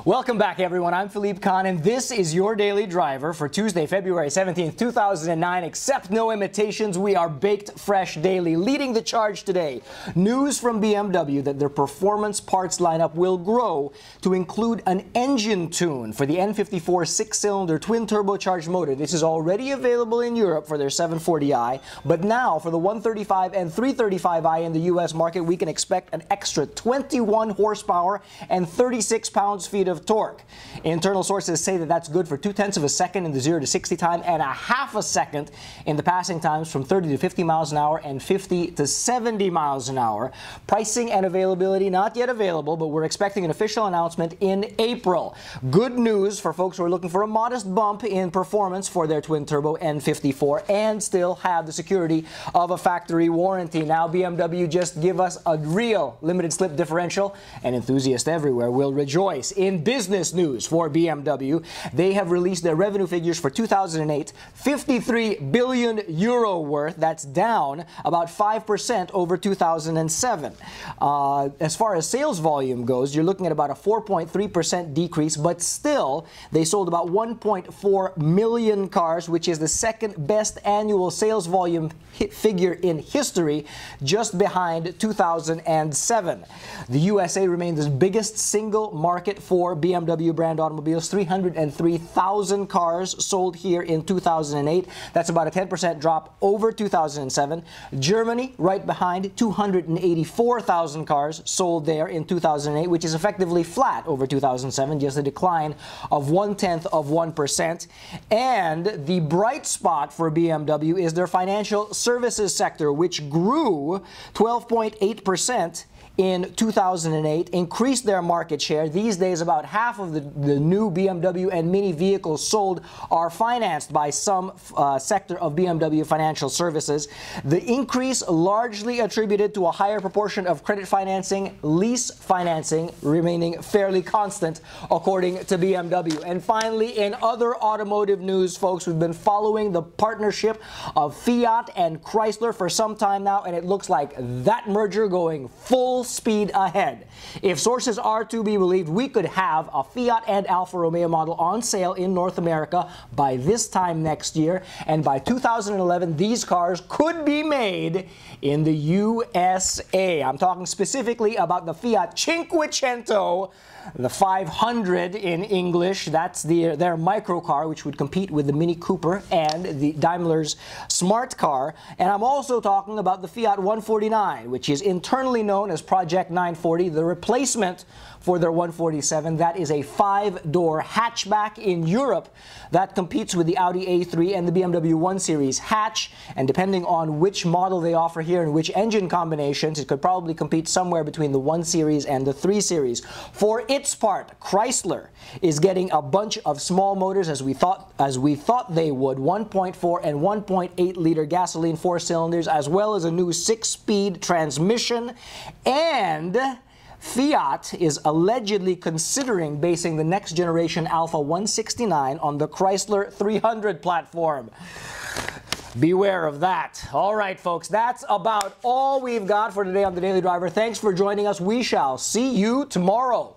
Welcome back, everyone. I'm Philippe Kahn, and this is your Daily Driver for Tuesday, February 17th, 2009. Accept no imitations. We are baked fresh daily. Leading the charge today, news from BMW that their performance parts lineup will grow to include an engine tune for the N54 six-cylinder twin-turbocharged motor. This is already available in Europe for their 740i, but now for the 135 and 335i in the U.S. market, we can expect an extra 21 horsepower and 36 pounds-feet of torque. Internal sources say that that's good for 0.2 of a second in the 0 to 60 time and a half a second in the passing times from 30 to 50 miles an hour and 50 to 70 miles an hour. Pricing and availability not yet available, but we're expecting an official announcement in April. Good news for folks who are looking for a modest bump in performance for their twin-turbo N54 and still have the security of a factory warranty. Now BMW just give us a real limited slip differential, and enthusiasts everywhere will rejoice. In business news for BMW, they have released their revenue figures for 2008, 53 billion euro worth. That's down about 5% over 2007. As far as sales volume goes, you're looking at about a 4.3% decrease, but still they sold about 1.4 million cars, which is the second best annual sales volume figure in history, just behind 2007. The USA remains the biggest single market for BMW brand automobiles. 303,000 cars sold here in 2008. That's about a 10% drop over 2007. Germany, right behind, 284,000 cars sold there in 2008, which is effectively flat over 2007, just a decline of 0.1%. And the bright spot for BMW is their financial services sector, which grew 12.8% in 2008, increased their market share. These days, about half of the new BMW and Mini vehicles sold are financed by some sector of BMW financial services. The increase largely attributed to a higher proportion of credit financing, lease financing remaining fairly constant, according to BMW. And finally, in other automotive news, folks, we've been following the partnership of Fiat and Chrysler for some time now, and it looks like that merger going full speed ahead. If sources are to be believed, we could have a Fiat and Alfa Romeo model on sale in North America by this time next year, and by 2011 these cars could be made in the USA. I'm talking specifically about the Fiat Cinquecento, the 500 in English. That's their microcar, which would compete with the Mini Cooper and the Daimler's smart car. And I'm also talking about the Fiat 149, which is internally known as Project 940, the replacement for their 147. That is a 5-door hatchback in Europe that competes with the Audi A3 and the BMW 1 Series hatch. And depending on which model they offer here and which engine combinations, it could probably compete somewhere between the 1 Series and the 3 Series. For its part, Chrysler is getting a bunch of small motors, as we thought they would, 1.4 and 1.8 liter gasoline 4 cylinders, as well as a new 6-speed transmission. And Fiat is allegedly considering basing the next generation Alfa 169 on the Chrysler 300 platform. Beware of that. All right, folks, that's about all we've got for today on the Daily Driver. Thanks for joining us. We shall see you tomorrow.